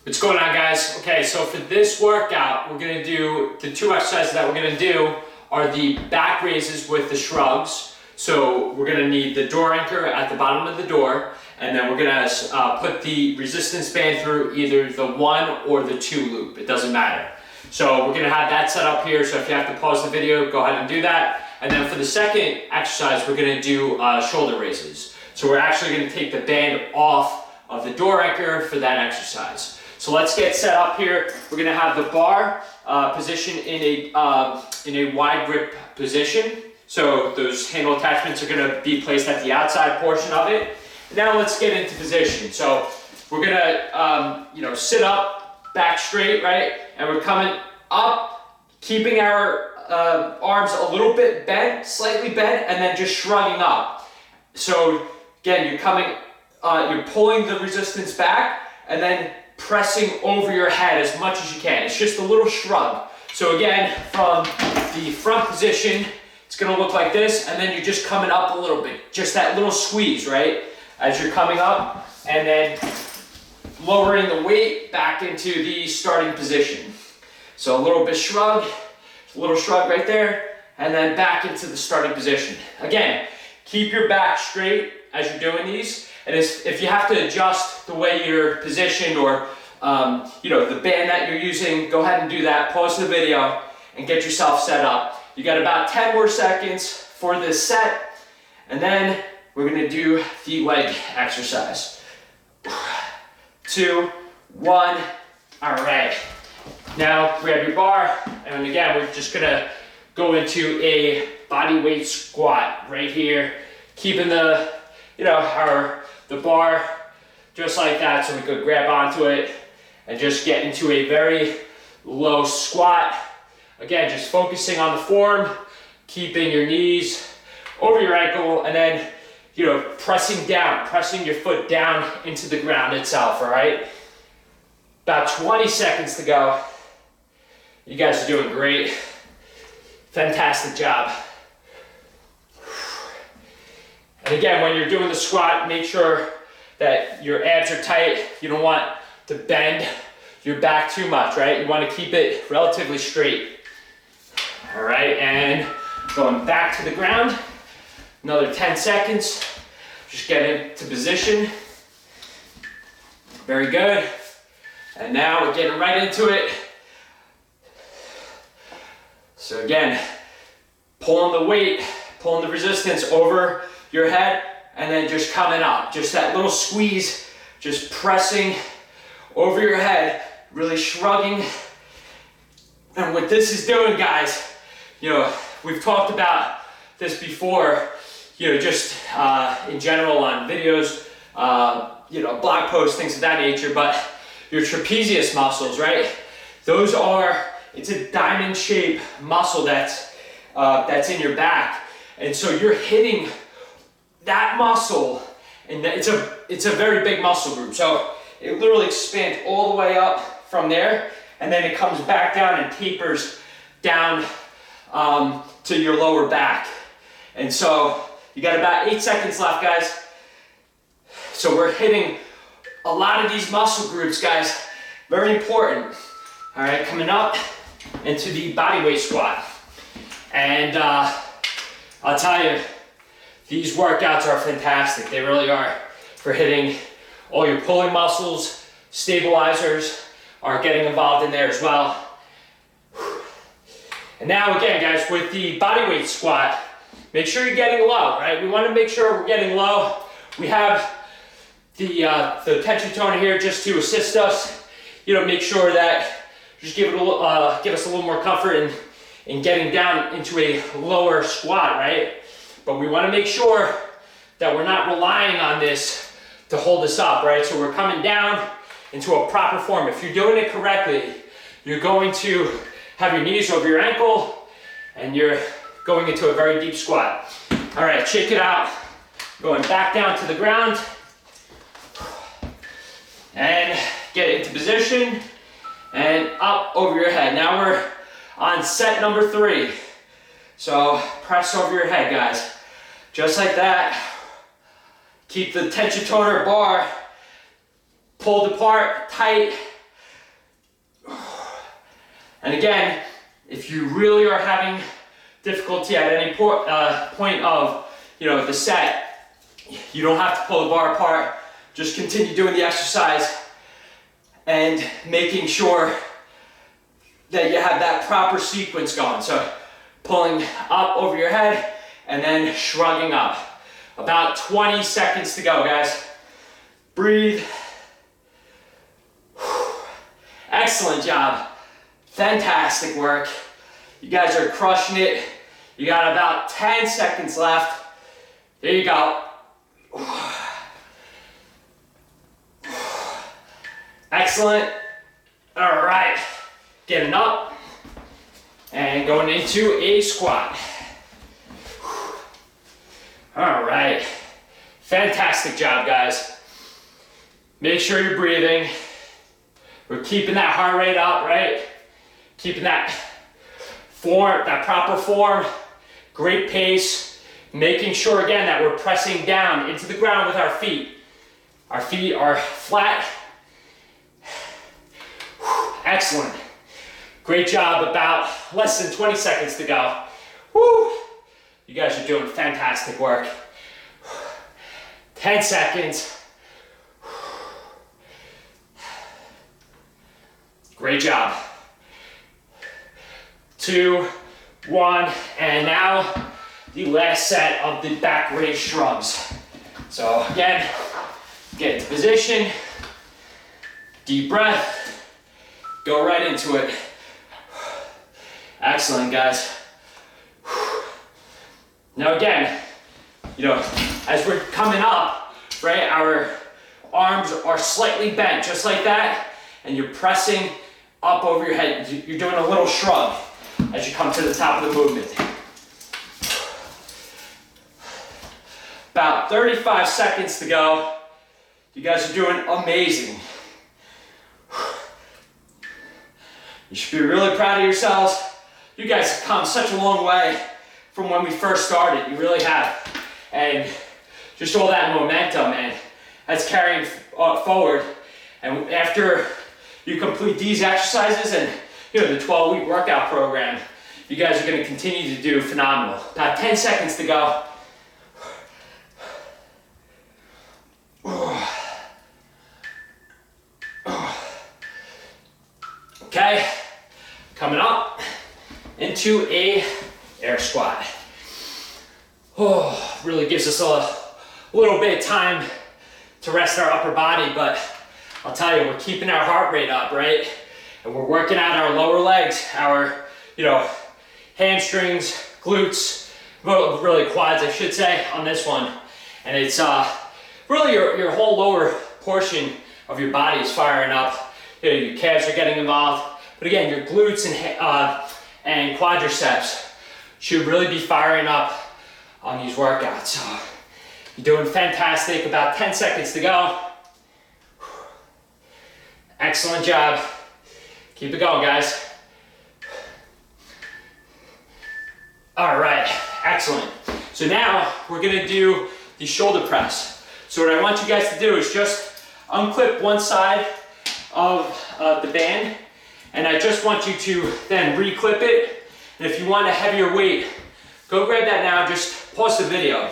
What's going on, guys? Okay, so for this workout, we're gonna do the two exercises that we're gonna do are the back raises with the shrugs. So we're gonna need the door anchor at the bottom of the door, and then we're gonna put the resistance band through either the 1 or the 2 loop. It doesn't matter. So we're gonna have that set up here. So if you have to pause the video, go ahead and do that. And then for the second exercise, we're gonna do shoulder raises. So we're actually gonna take the band off of the door anchor for that exercise. So let's get set up here. We're gonna have the bar positioned in a wide grip position. So those handle attachments are gonna be placed at the outside portion of it. Now let's get into position. So we're gonna sit up, back straight, right? And we're coming up, keeping our arms a little bit bent, slightly bent, and then just shrugging up. So again, you're pulling the resistance back, and then pressing over your head as much as you can. It's just a little shrug. So again, from the front position, it's gonna look like this, and then you're just coming up a little bit. Just that little squeeze, right? As you're coming up, and then lowering the weight back into the starting position. So a little bit shrug, a little shrug right there, and then back into the starting position. Again, keep your back straight as you're doing these. And if you have to adjust the way you're positioned or the band that you're using, go ahead and do that. Pause the video and get yourself set up. You got about 10 more seconds for this set, and then we're gonna do the leg exercise. 2, 1, all right. Now grab your bar, and again, we're just gonna go into a body weight squat right here, keeping the bar just like that, so we could grab onto it and just get into a very low squat. Again, just focusing on the form, keeping your knees over your ankle, and then pressing your foot down into the ground itself. All right, about 20 seconds to go. You guys are doing great. Fantastic job. And again, when you're doing the squat, make sure that your abs are tight. You don't want to bend your back too much, right? You want to keep it relatively straight. All right, and going back to the ground. Another 10 seconds. Just get into position. Very good. And now we're getting right into it. So again, pulling the weight, pulling the resistance over your head, and then just coming up. Just that little squeeze, just pressing over your head, really shrugging. And what this is doing, guys, we've talked about this before, just in general on videos, blog posts, things of that nature, but your trapezius muscles, right? It's a diamond shaped muscle that's in your back. And so you're hitting that muscle, and it's a very big muscle group. So it literally expands all the way up from there, and then it comes back down and tapers down to your lower back. And so you got about 8 seconds left, guys. So we're hitting a lot of these muscle groups, guys. Very important. All right, coming up into the body weight squat. And I'll tell you, these workouts are fantastic. They really are, for hitting all your pulling muscles. Stabilizers are getting involved in there as well. And now again, guys, with the body weight squat, make sure you're getting low, right? We want to make sure we're getting low. We have the tension toner here just to assist us. Make sure that just give us a little more comfort in getting down into a lower squat, right? But we want to make sure that we're not relying on this to hold us up, right? So we're coming down into a proper form. If you're doing it correctly, you're going to have your knees over your ankle, and you're going into a very deep squat. All right, check it out. Going back down to the ground, and get into position, and up over your head. Now we're on set number 3. So press over your head, guys. Just like that. Keep the tension toner bar pulled apart, tight, And again, if you really are having difficulty at any point of the set, you don't have to pull the bar apart. Just continue doing the exercise and making sure that you have that proper sequence going. So pulling up over your head and then shrugging up. About 20 seconds to go, guys. Breathe. Excellent job. Fantastic work. You guys are crushing it. You got about 10 seconds left. There you go. Excellent. All right. Getting up and going into a squat. All right. Fantastic job, guys. Make sure you're breathing. We're keeping that heart rate up, right? Keeping that form, that proper form, great pace. Making sure again that we're pressing down into the ground with our feet. Our feet are flat. Excellent. Great job. About less than 20 seconds to go. Woo! You guys are doing fantastic work. 10 seconds. Great job. 2, 1, and now the last set of the back raise shrugs. So again, get into position, deep breath, go right into it. Excellent, guys. Now again, as we're coming up, right, our arms are slightly bent, just like that, and you're pressing up over your head. You're doing a little shrug as you come to the top of the movement. About 35 seconds to go. You guys are doing amazing. You should be really proud of yourselves. You guys have come such a long way from when we first started. You really have. And just all that momentum, and that's carrying forward. And after you complete these exercises and the 12-week workout program, you guys are going to continue to do phenomenal. About 10 seconds to go. Okay, coming up into a air squat. Oh, really gives us a little bit of time to rest our upper body, but I'll tell you, we're keeping our heart rate up, right? And we're working out our lower legs, our, hamstrings, glutes, well, really quads, I should say, on this one. And it's really your whole lower portion of your body is firing up. Your calves are getting involved. But again, your glutes and quadriceps should really be firing up on these workouts. So you're doing fantastic. About 10 seconds to go. Excellent job. Keep it going, guys. All right, excellent. So now we're gonna do the shoulder press. So what I want you guys to do is just unclip one side of the band, and I just want you to then reclip it. And if you want a heavier weight, go grab that now, just pause the video.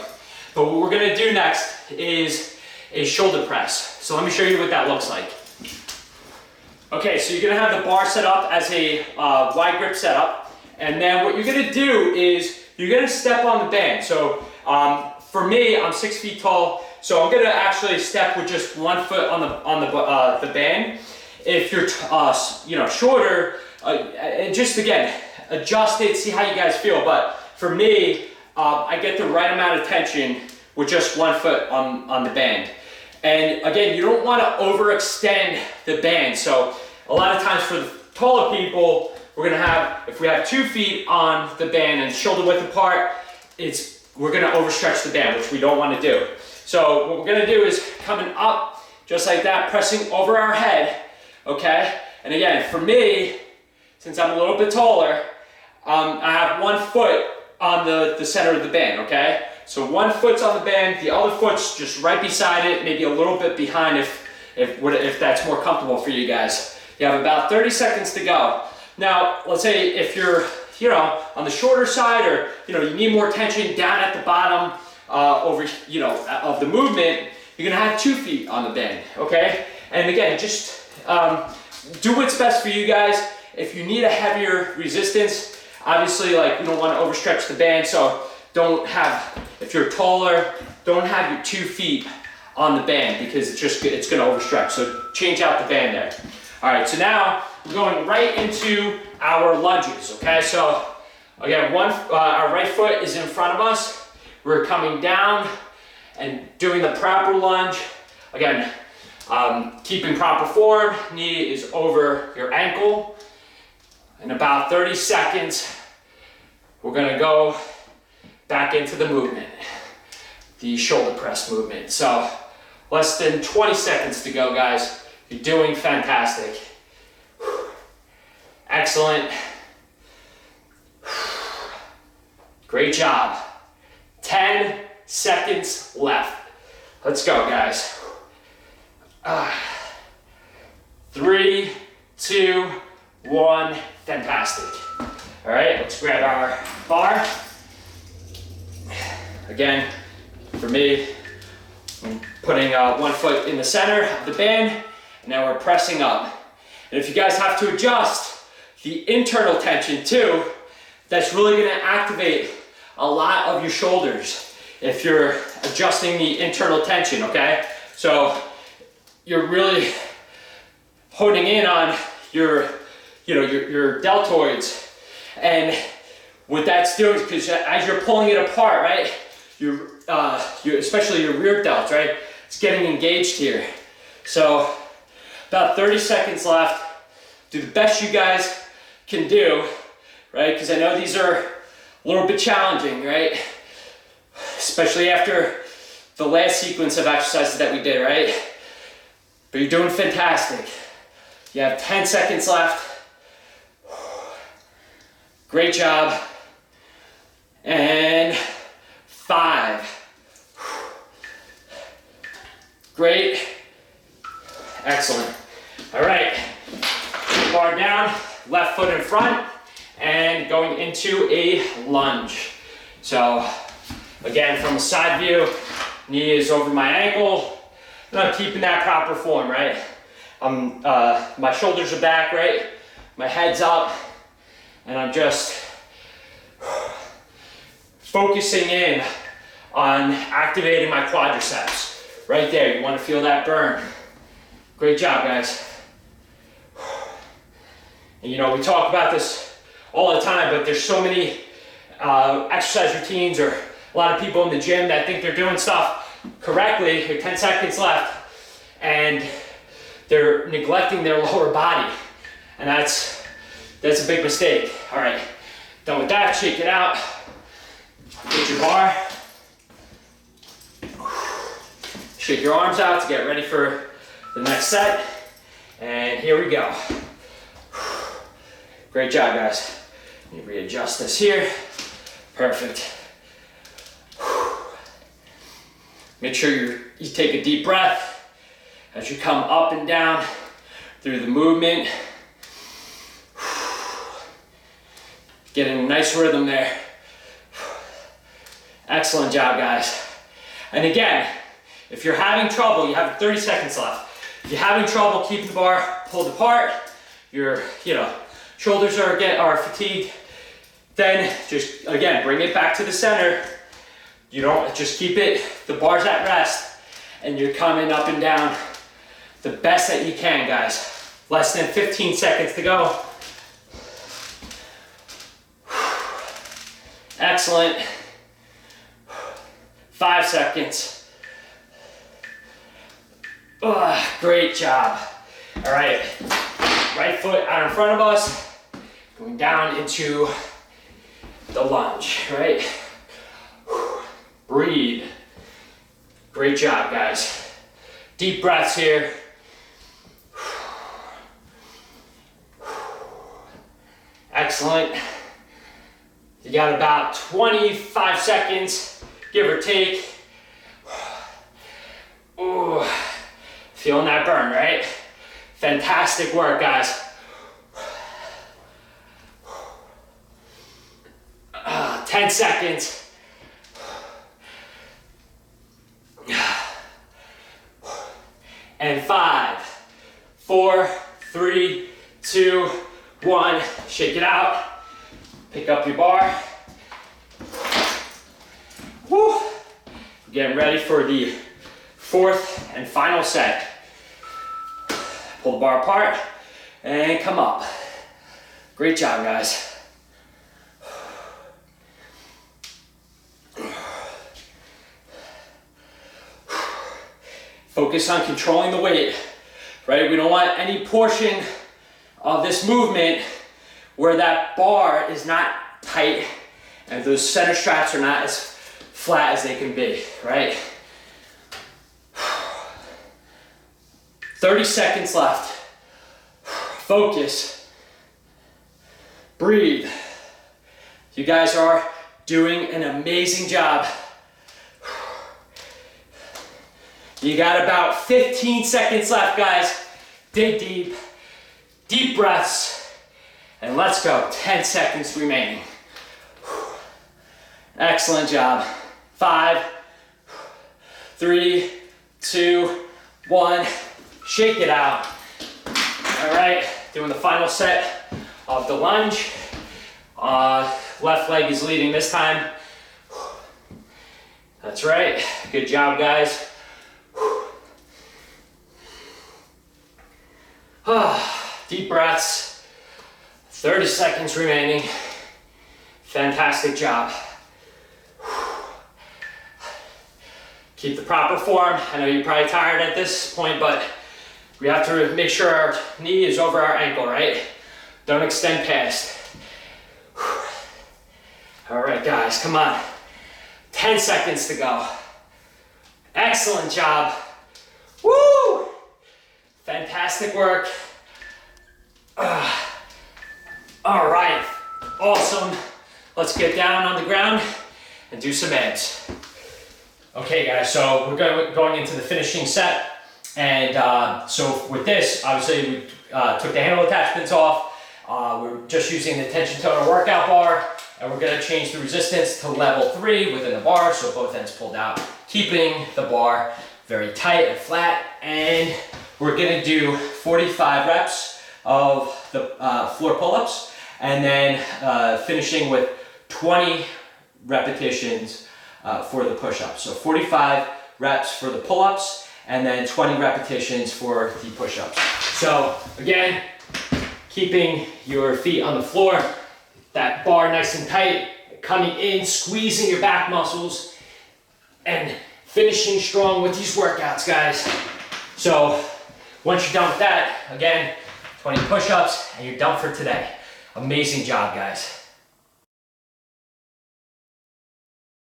But what we're gonna do next is a shoulder press. So let me show you what that looks like. Okay, so you're gonna have the bar set up as a wide grip setup, and then what you're gonna do is you're gonna step on the band. So for me, I'm 6 feet tall, so I'm gonna actually step with just 1 foot on the band. If you're shorter, and just again adjust it, see how you guys feel. But for me, I get the right amount of tension with just 1 foot on the band. And again, you don't want to overextend the band. So a lot of times for the taller people, we're gonna have, if we have 2 feet on the band and shoulder width apart, we're gonna overstretch the band, which we don't want to do. So what we're gonna do is coming up just like that, pressing over our head, okay? And again, for me, since I'm a little bit taller, I have 1 foot on the center of the band, okay? So 1 foot's on the band, the other foot's just right beside it, maybe a little bit behind if that's more comfortable for you guys. You have about 30 seconds to go. Now, let's say if you're, on the shorter side, or, you need more tension down at the bottom of the movement, you're gonna have 2 feet on the band, okay? And again, just do what's best for you guys. If you need a heavier resistance, obviously, like, we don't want to overstretch the band, so if you're taller, don't have your 2 feet on the band because it's gonna overstretch. So change out the band there. All right, so now we're going right into our lunges, okay? So again, our right foot is in front of us. We're coming down and doing the proper lunge. Again, keeping proper form, knee is over your ankle. In about 30 seconds, we're gonna go back into the movement, the shoulder press movement. So less than 20 seconds to go, guys. You're doing fantastic. Excellent. Great job. 10 seconds left. Let's go, guys. 3, 2, 1, fantastic. All right, let's grab our bar. Again, for me, I'm putting 1 foot in the center of the band, and now we're pressing up. And if you guys have to adjust the internal tension too, that's really gonna activate a lot of your shoulders if you're adjusting the internal tension, okay? So you're really honing in on your deltoids, and what that's doing, because as you're pulling it apart, right, especially your rear delts, right, it's getting engaged here. So about 30 seconds left. Do the best you guys can do, right? Because I know these are a little bit challenging, right? Especially after the last sequence of exercises that we did, right? But you're doing fantastic. You have 10 seconds left. Great job. And 5. Great. Excellent. All right. Bar down, left foot in front, and going into a lunge. So again, from a side view, knee is over my ankle, and I'm keeping that proper form, right? My shoulders are back, right? My head's up, and I'm just focusing in on activating my quadriceps. Right there, you want to feel that burn. Great job, guys. And we talk about this all the time, but there's so many exercise routines, or a lot of people in the gym that think they're doing stuff correctly. With 10 seconds left, and they're neglecting their lower body, and that's a big mistake. All right, done with that. Shake it out. Get your bar. Shake your arms out to get ready for the next set, and here we go. Great job, guys. Let me readjust this here. Perfect. Make sure you take a deep breath as you come up and down through the movement. Getting a nice rhythm there. Excellent job, guys. And again, if you're having trouble, you have 30 seconds left. If you're having trouble keeping the bar pulled apart, your shoulders are fatigued, then just, again, bring it back to the center. You don't just keep it, the bar's at rest, and you're coming up and down the best that you can, guys. Less than 15 seconds to go. Excellent. 5 seconds. Oh, great job. All right, right foot out in front of us, going down into the lunge, right? Breathe. Great job, guys. Deep breaths here. Excellent. You got about 25 seconds, give or take. Ooh, feeling that burn, right? Fantastic work, guys. 10 seconds. And 5, 4, 3, 2, 1. Shake it out. Pick up your bar. Woo. Getting ready for the 4th and final set. Pull the bar apart and come up. Great job, guys. Focus on controlling the weight, right? We don't want any portion of this movement where that bar is not tight and those center straps are not as flat as they can be, right? 30 seconds left. Focus. Breathe. You guys are doing an amazing job. You got about 15 seconds left, guys. Dig deep. Deep breaths. And let's go. 10 seconds remaining. Excellent job. 5, 3, 2, 1. Shake it out. All right, doing the final set of the lunge. Left leg is leading this time. That's right. Good job, guys. Deep breaths. 30 seconds remaining. Fantastic job. Keep the proper form. I know you're probably tired at this point, but we have to make sure our knee is over our ankle, right? Don't extend past. All right, guys, come on. 10 seconds to go. Excellent job. Woo! Fantastic work. All right, awesome. Let's get down on the ground and do some abs. Okay, guys, so we're going into the finishing set. And so with this, obviously, we took the handle attachments off. We're just using the tension total workout bar, and we're gonna change the resistance to level 3 within the bar, so both ends pulled out, keeping the bar very tight and flat. And we're gonna do 45 reps of the floor pull-ups, and then finishing with 20 repetitions for the push-ups. So 45 reps for the pull-ups, and then 20 repetitions for the push-ups. So again, keeping your feet on the floor, that bar nice and tight, coming in, squeezing your back muscles, and finishing strong with these workouts, guys. So once you're done with that, again, 20 push-ups, and you're done for today. Amazing job, guys.